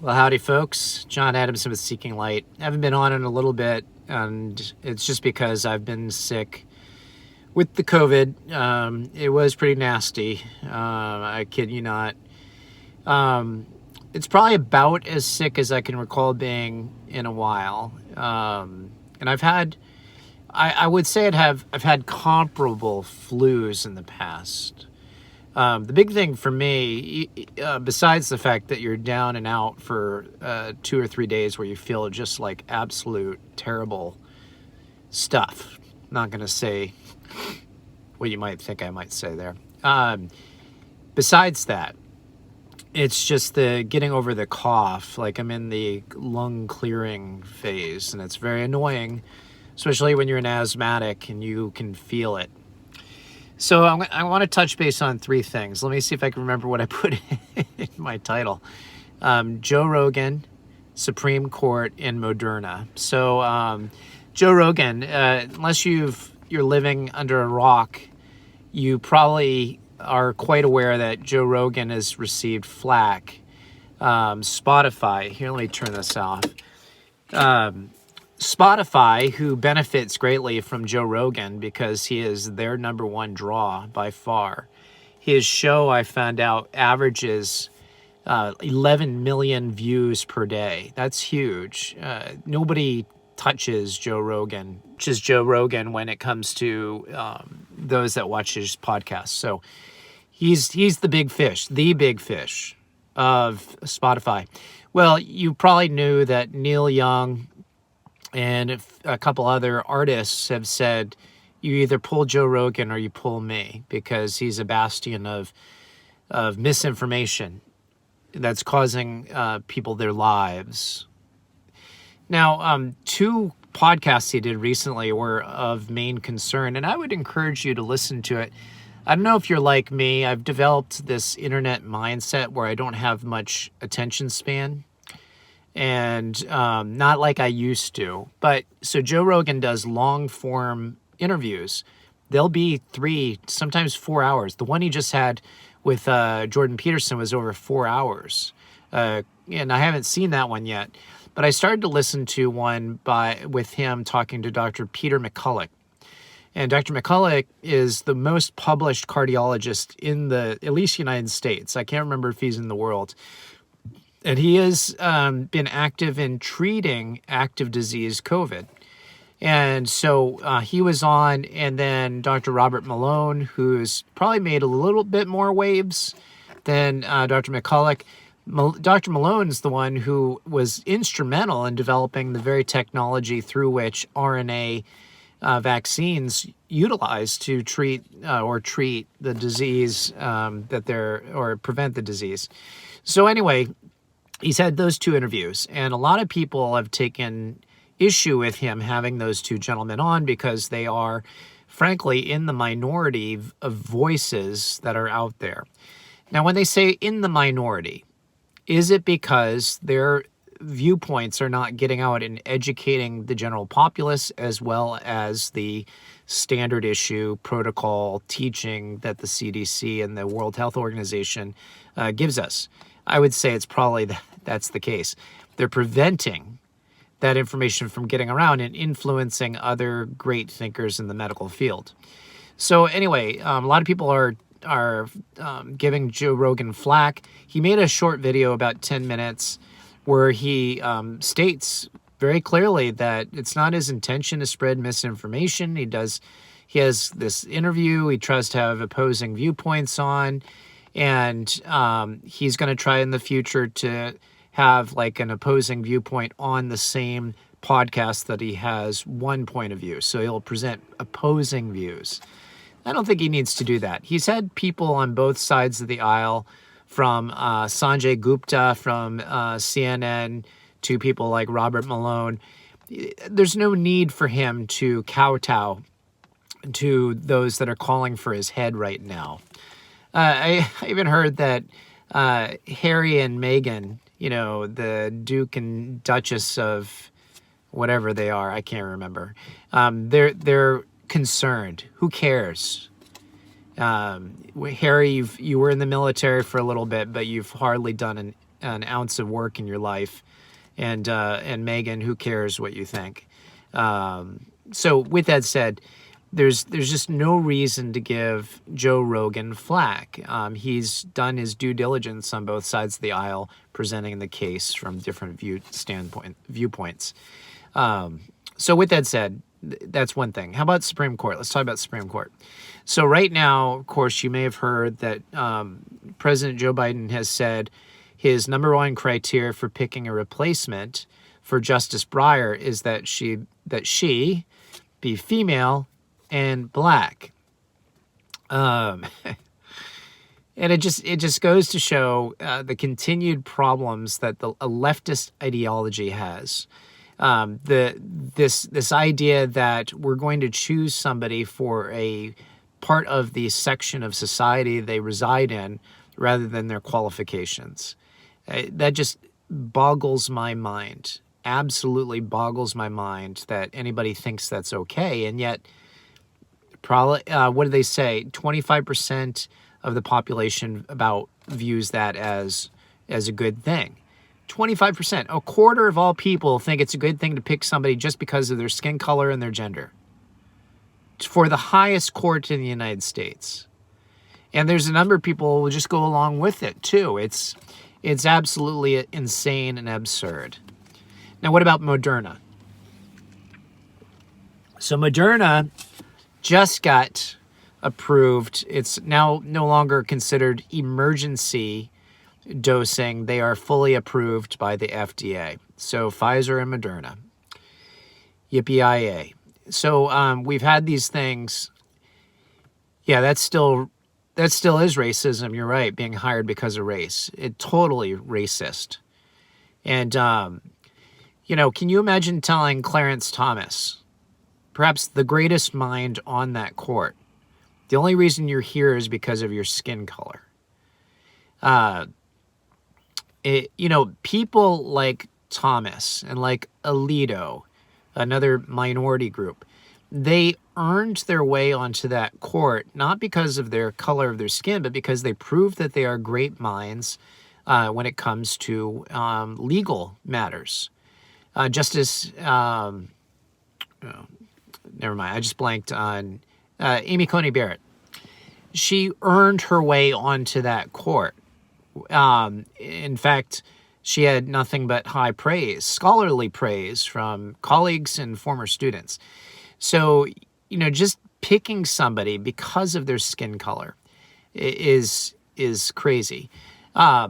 Well, howdy, folks. John Adamson with Seeking Light. I haven't been on in a little bit, and it's just because I've been sick with the COVID. It was pretty nasty. I kid you not. It's probably about as sick as I can recall being in a while. And I would say I've had comparable flus in the past. The big thing for me, besides the fact that you're down and out for 2 or 3 days where you feel just like absolute terrible stuff. I'm not going to say what you might think I might say there. Besides that, it's just the getting over the cough. Like I'm in the lung clearing phase, and it's very annoying, especially when you're an asthmatic and you can feel it. So I want to touch base on 3 things. Let me see if I can remember what I put in my title. Joe Rogan, Supreme Court, and Moderna. So Joe Rogan, unless you're living under a rock, you probably are quite aware that Joe Rogan has received flack. Spotify, here, let me turn this off. Spotify, who benefits greatly from Joe Rogan because he is their number one draw by far. His show, I found out, averages 11 million views per day. That's huge. Nobody touches Joe Rogan, when it comes to those that watch his podcast. So he's the big fish of Spotify. Well, you probably knew that Neil Young and a couple other artists have said, you either pull Joe Rogan or you pull me, because he's a bastion of misinformation that's causing people their lives. Now, 2 podcasts he did recently were of main concern, and I would encourage you to listen to it. I don't know if you're like me. I've developed this internet mindset where I don't have much attention span. And not like I used to. But so Joe Rogan does long form interviews. They'll be 3, sometimes 4 hours. The one he just had with Jordan Peterson was over 4 hours. And I haven't seen that one yet. But I started to listen to one with him talking to Dr. Peter McCulloch. And Dr. McCulloch is the most published cardiologist in at least United States. I can't remember if he's in the world. And he has been active in treating active disease COVID. And so he was on, and then Dr. Robert Malone, who's probably made a little bit more waves than Dr. McCulloch. Dr. Malone's the one who was instrumental in developing the very technology through which RNA vaccines utilize to treat the disease or prevent the disease. So anyway, he's had those 2 interviews, and a lot of people have taken issue with him having those 2 gentlemen on because they are, frankly, in the minority of voices that are out there. Now, when they say in the minority, is it because their viewpoints are not getting out and educating the general populace as well as the standard issue protocol teaching that the CDC and the World Health Organization gives us? I would say it's probably that's the case. They're preventing that information from getting around and influencing other great thinkers in the medical field. So anyway, a lot of people are giving Joe Rogan flack. He made a short video about 10 minutes where he states very clearly that it's not his intention to spread misinformation. He has this interview. He tries to have opposing viewpoints on. And he's going to try in the future to have like an opposing viewpoint on the same podcast that he has one point of view. So he'll present opposing views. I don't think he needs to do that. He's had people on both sides of the aisle, from Sanjay Gupta from CNN to people like Robert Malone. There's no need for him to kowtow to those that are calling for his head right now. I even heard that Harry and Meghan, the Duke and Duchess of whatever they are, I can't remember. They're concerned. Who cares? Harry, you were in the military for a little bit, but you've hardly done an ounce of work in your life. And Megan, who cares what you think? So with that said, there's just no reason to give Joe Rogan flack. He's done his due diligence on both sides of the aisle, presenting the case from different viewpoints. So with that said, that's one thing. How about Supreme Court? Let's talk about Supreme Court. So right now, of course, you may have heard that President Joe Biden has said his number one criteria for picking a replacement for Justice Breyer is that she be female and black. And it just goes to show the continued problems that a leftist ideology has. This idea that we're going to choose somebody for a part of the section of society they reside in rather than their qualifications. That just boggles my mind. Absolutely boggles my mind that anybody thinks that's okay. And yet, probably, what do they say? 25% of the population about views that as a good thing. 25%. A quarter of all people think it's a good thing to pick somebody just because of their skin color and their gender. For the highest court in the United States. And there's a number of people who will just go along with it, too. It's absolutely insane and absurd. Now, what about Moderna? So Moderna just got approved. It's now no longer considered emergency dosing. They are fully approved by the FDA. So Pfizer and Moderna. Yippee-yi-yay. So we've had these things. Yeah, that still is racism. You're right, being hired because of race. It totally racist. And, can you imagine telling Clarence Thomas, perhaps the greatest mind on that court, the only reason you're here is because of your skin color? People like Thomas and like Alito, another minority group, they earned their way onto that court, not because of their color of their skin, but because they proved that they are great minds when it comes to legal matters. Justice, never mind, I just blanked on Amy Coney Barrett. She earned her way onto that court. In fact, she had nothing but high praise, scholarly praise from colleagues and former students. So, just picking somebody because of their skin color is crazy. Now,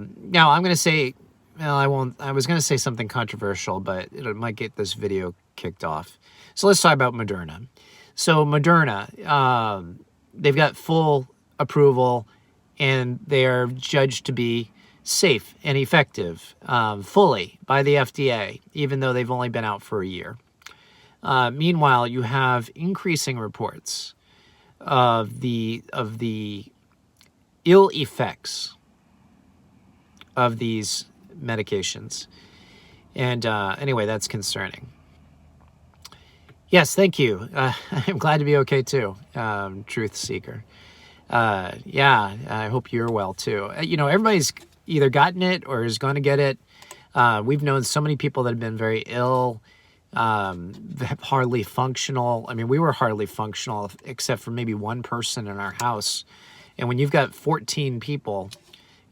I'm going to say, well, I won't. I was going to say something controversial, but it might get this video kicked off. So let's talk about Moderna. So Moderna, they've got full approval, and they are judged to be safe and effective fully by the FDA, even though they've only been out for a year. Meanwhile, you have increasing reports of the ill effects of these medications. And anyway, that's concerning. Yes, thank you. I'm glad to be okay too, Truth Seeker. Yeah, I hope you're well too. Everybody's either gotten it or is going to get it. We've known so many people that have been very ill, hardly functional. I mean, we were hardly functional except for maybe one person in our house. And when you've got 14 people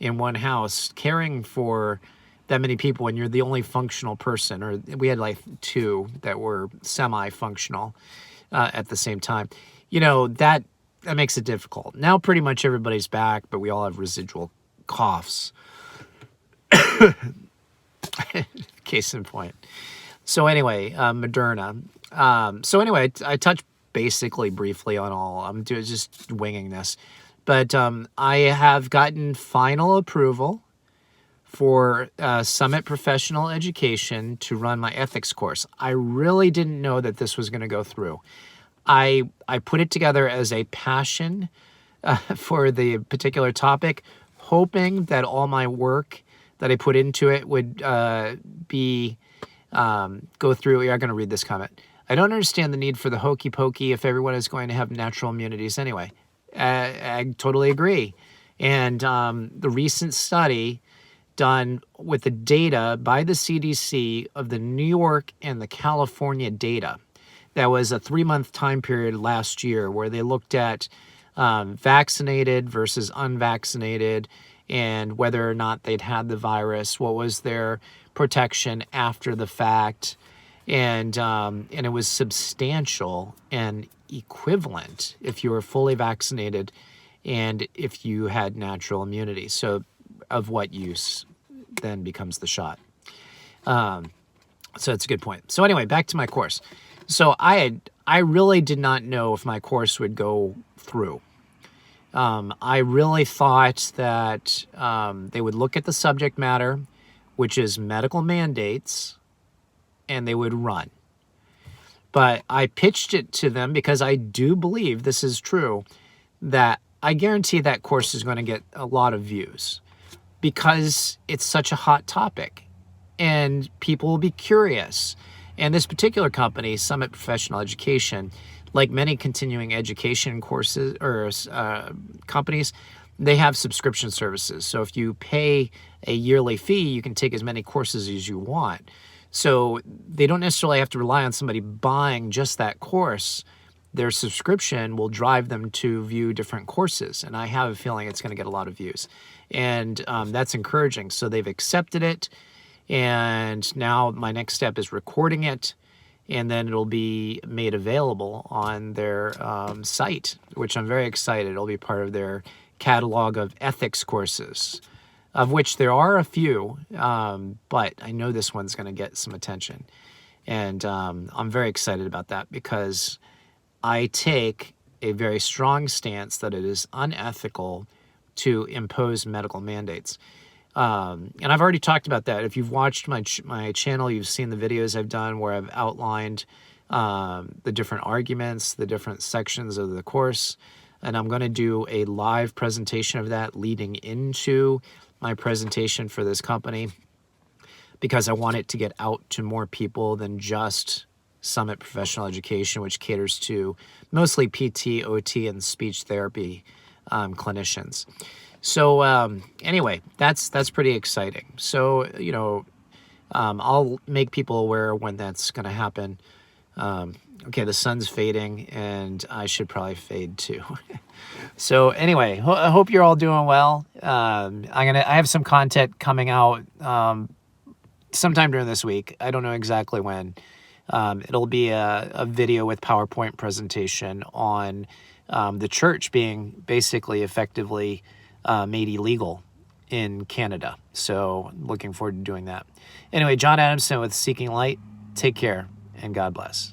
in one house caring for that many people and you're the only functional person, or we had like two that were semi-functional at the same time, that makes it difficult. Now pretty much everybody's back, but we all have residual coughs. Case in point. So anyway, Moderna. I touched basically briefly on all. I'm just winging this. But I have gotten final approval for Summit Professional Education to run my ethics course. I really didn't know that this was going to go through. I put it together as a passion for the particular topic, hoping that all my work that I put into it would go through. You're going to read this comment. I don't understand the need for the hokey pokey if everyone is going to have natural immunities anyway. I totally agree. And the recent study done with the data by the CDC of the New York and the California data. That was a 3-month time period last year where they looked at vaccinated versus unvaccinated and whether or not they'd had the virus, what was their protection after the fact. And it was substantial and equivalent if you were fully vaccinated and if you had natural immunity. So of what use then becomes the shot. So it's a good point. So anyway, back to my course. So I really did not know if my course would go through. I really thought that they would look at the subject matter, which is medical mandates, and they would run. But I pitched it to them because I do believe this is true, that I guarantee that course is going to get a lot of views because it's such a hot topic and people will be curious. And this particular company, Summit Professional Education, like many continuing education courses or companies, they have subscription services. So if you pay a yearly fee, you can take as many courses as you want. So they don't necessarily have to rely on somebody buying just that course. Their subscription will drive them to view different courses. And I have a feeling it's going to get a lot of views. And that's encouraging. So they've accepted it. And now my next step is recording it. And then it'll be made available on their site, which I'm very excited. It'll be part of their catalog of ethics courses, of which there are a few, but I know this one's going to get some attention. And I'm very excited about that because I take a very strong stance that it is unethical to impose medical mandates. And I've already talked about that. If you've watched my channel, you've seen the videos I've done where I've outlined the different arguments, the different sections of the course. And I'm going to do a live presentation of that leading into my presentation for this company because I want it to get out to more people than just Summit Professional Education, which caters to mostly PT, OT, and speech therapy clinicians. So anyway, that's pretty exciting. So, I'll make people aware when that's going to happen. Okay, the sun's fading and I should probably fade too. So anyway, I hope you're all doing well. I have some content coming out sometime during this week. I don't know exactly when. It'll be a video with PowerPoint presentation on the church being basically effectively made illegal in Canada. So looking forward to doing that. Anyway, John Adamson with Seeking Light. Take care and God bless.